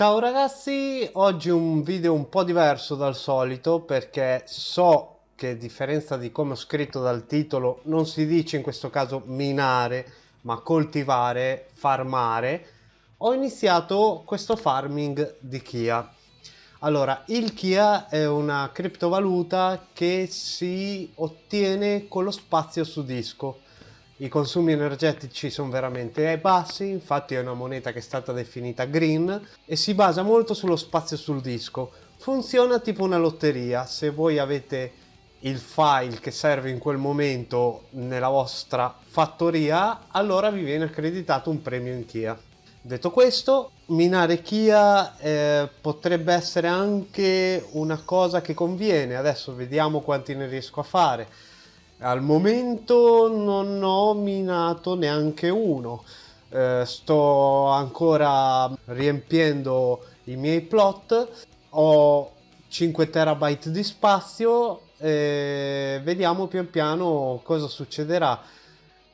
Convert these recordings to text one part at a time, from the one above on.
Ciao ragazzi, oggi un video un po' diverso dal solito perché so che a differenza di come ho scritto dal titolo non si dice in questo caso minare ma coltivare, farmare. Ho iniziato questo farming di Kia. Allora, il Kia è una criptovaluta che si ottiene con lo spazio su disco. I consumi energetici sono veramente bassi, infatti è una moneta che è stata definita green e si basa molto sullo spazio sul disco. Funziona tipo una lotteria, se voi avete il file che serve in quel momento nella vostra fattoria, allora vi viene accreditato un premio in Kia. Detto questo, minare Kia potrebbe essere anche una cosa che conviene. Adesso vediamo quanti ne riesco a fare. Al momento non ho minato neanche uno. Sto ancora riempiendo i miei plot. Ho 5 terabyte di spazio e vediamo pian piano cosa succederà.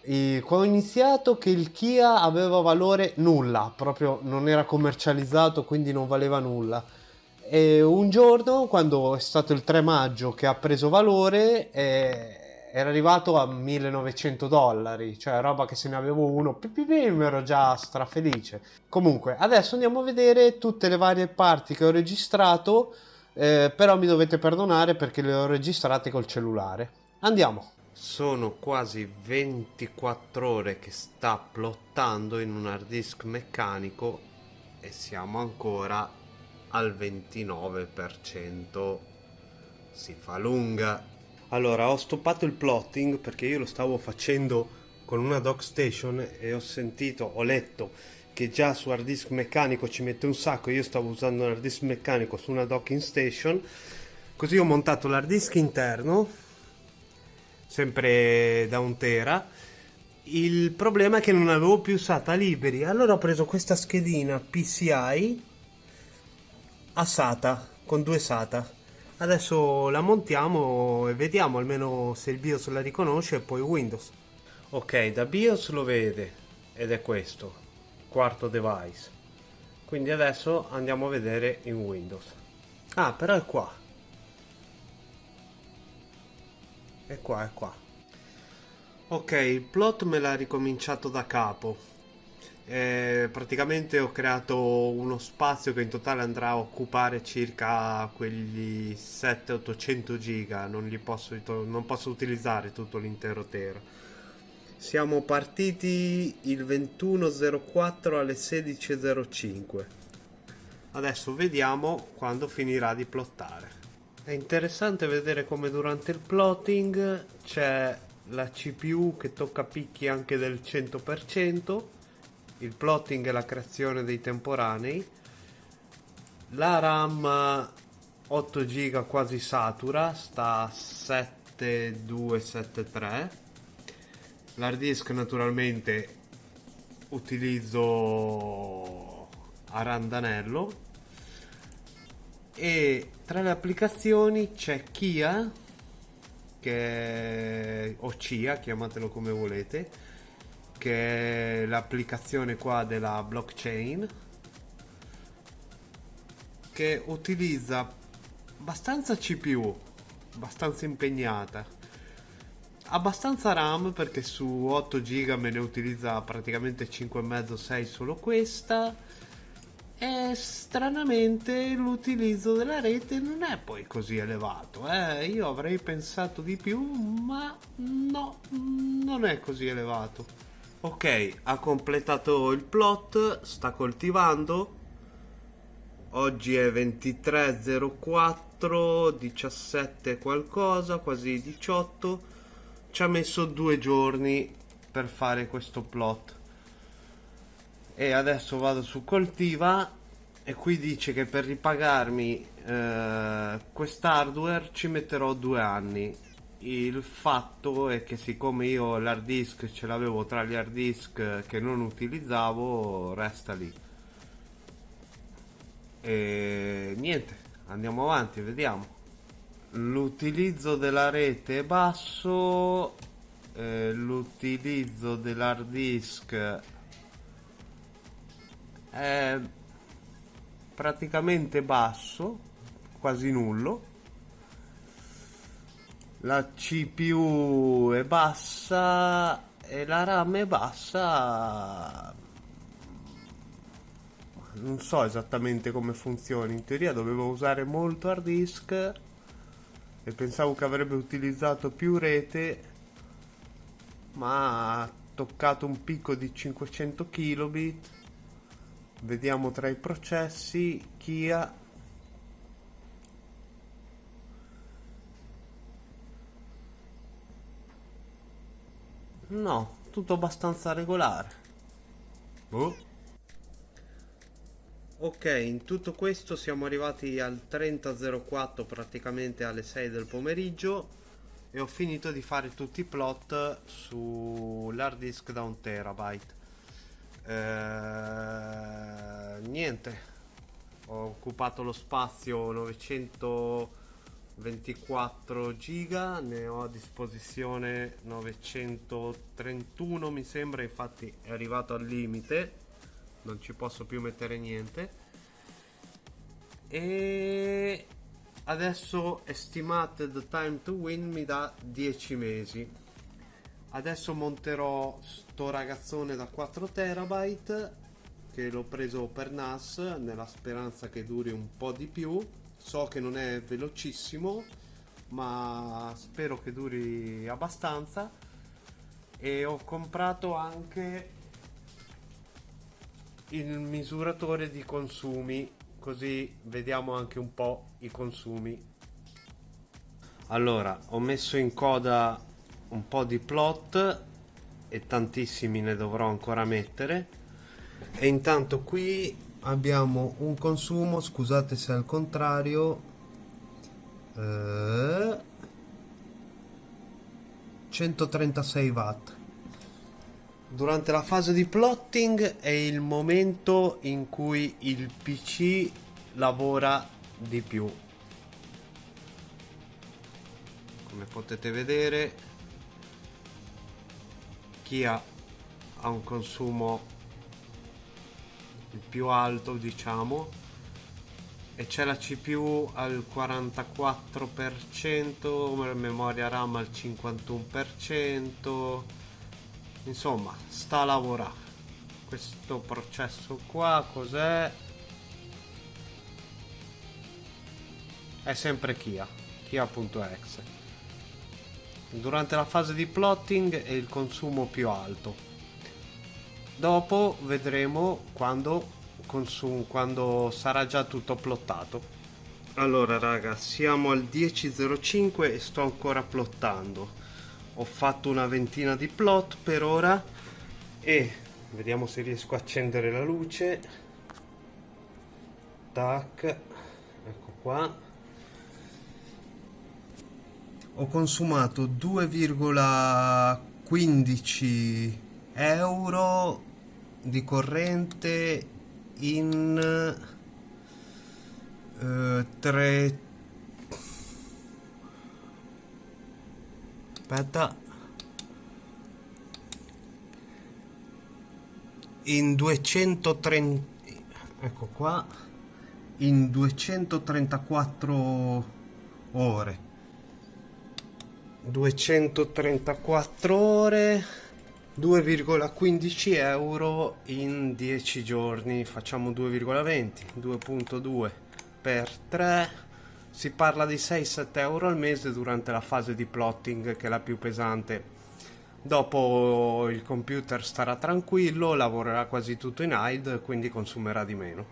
Quando ho iniziato che il Kia aveva valore nulla, proprio non era commercializzato, quindi non valeva nulla. E un giorno, quando è stato il 3 maggio che ha preso valore, era arrivato a 1900 dollari, cioè roba che se ne avevo uno, mi ero già strafelice. Comunque, adesso andiamo a vedere tutte le varie parti che ho registrato, però mi dovete perdonare perché le ho registrate col cellulare. Andiamo. Sono quasi 24 ore che sta plottando in un hard disk meccanico e siamo ancora al 29%. Si fa lunga. Allora, ho stoppato il plotting perché io lo stavo facendo con una dock station e ho letto che già su hard disk meccanico ci mette un sacco. Io stavo usando un hard disk meccanico su una docking station. Così ho montato l'hard disk interno sempre da 1 tera. Il problema è che non avevo più SATA liberi, allora ho preso questa schedina PCI a SATA con 2 SATA. Adesso la montiamo e vediamo almeno se il BIOS la riconosce e poi Windows. Ok, da BIOS lo vede ed è questo, quarto device. Quindi adesso andiamo a vedere in Windows. Ah, però è qua. È qua, è qua. Ok, il plot me l'ha ricominciato da capo. Praticamente ho creato uno spazio che in totale andrà a occupare circa quegli 700-800 giga. Non posso utilizzare tutto l'intero tera. Siamo partiti il 21.04 alle 16.05. Adesso vediamo quando finirà di plottare. È interessante vedere come durante il plotting c'è la CPU che tocca picchi anche del 100%, il plotting è la creazione dei temporanei, la RAM 8 giga quasi satura, sta a 7273, l'hard disk naturalmente utilizzo a randanello e tra le applicazioni c'è Kia o CIA, chiamatelo come volete, che è l'applicazione qua della blockchain che utilizza abbastanza CPU, abbastanza impegnata, abbastanza RAM perché su 8 giga me ne utilizza praticamente 5,5-6 solo questa. E stranamente l'utilizzo della rete non è poi così elevato. Io avrei pensato di più, ma no, non è così elevato. Ok, ha completato il plot, sta coltivando. Oggi è 23.04, 17 qualcosa, quasi 18. Ci ha messo 2 giorni per fare questo plot. E adesso vado su Coltiva e qui dice che per ripagarmi quest'hardware ci metterò 2 anni. Il fatto è che siccome io l'hard disk ce l'avevo tra gli hard disk che non utilizzavo, resta lì. E niente, andiamo avanti, vediamo. L'utilizzo della rete è basso, l'utilizzo dell'hard disk è praticamente basso, quasi nullo. La CPU è bassa e la RAM è bassa. Non so esattamente come funzioni. In teoria dovevo usare molto hard disk e pensavo che avrebbe utilizzato più rete, ma ha toccato un picco di 500 kilobit. Vediamo tra i processi. Kia. No, tutto abbastanza regolare. Boh. Ok, in tutto questo siamo arrivati al 30.04, praticamente alle 6 del pomeriggio, e ho finito di fare tutti i plot sull'hard disk da 1 terabyte. Niente, ho occupato lo spazio 924 giga, ne ho a disposizione 931 mi sembra, infatti è arrivato al limite, non ci posso più mettere niente. E adesso estimated time to win mi dà 10 mesi. Adesso monterò sto ragazzone da 4 terabyte che l'ho preso per NAS nella speranza che duri un po' di più. So che non è velocissimo, ma spero che duri abbastanza. E ho comprato anche il misuratore di consumi, così vediamo anche un po' i consumi. Allora, ho messo in coda un po' di plot e tantissimi ne dovrò ancora mettere. E intanto qui abbiamo un consumo, scusate se è al contrario, 136 watt. Durante la fase di plotting è il momento in cui il PC lavora di più. Come potete vedere, Kia ha un consumo il più alto, diciamo, e c'è la CPU al 44%, la memoria RAM al 51%. Insomma, sta a lavorare. Questo processo qua cos'è? È sempre Kia.exe. Durante la fase di plotting è il consumo più alto. Dopo vedremo quando sarà già tutto plottato. Allora raga, siamo al 10.05 e sto ancora plottando. Ho fatto una ventina di plot per ora e vediamo se riesco a accendere la luce. Tac, ecco qua. Ho consumato 2,15 euro di corrente in 3. Aspetta, in 230, ecco qua, in 234 ore. 234 ore, 2,15 euro in 10 giorni. Facciamo 2,20, 2,2 per 3. Si parla di 6-7 euro al mese durante la fase di plotting, che è la più pesante. Dopo il computer starà tranquillo, lavorerà quasi tutto in hide, quindi consumerà di meno.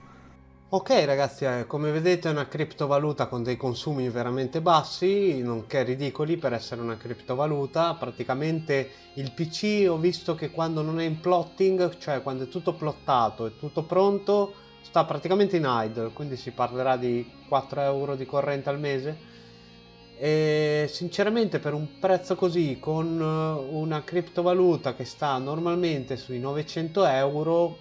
Ok ragazzi, come vedete è una criptovaluta con dei consumi veramente bassi, nonché ridicoli per essere una criptovaluta. Praticamente il PC ho visto che quando non è in plotting, cioè quando è tutto plottato e tutto pronto, sta praticamente in idle, quindi si parlerà di 4 euro di corrente al mese. E sinceramente per un prezzo così, con una criptovaluta che sta normalmente sui 900 euro,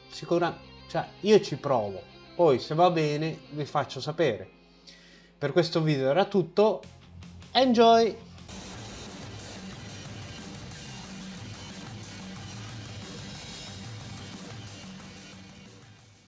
sicuramente, cioè io ci provo. Poi se va bene vi faccio sapere. Per questo video era tutto. Enjoy!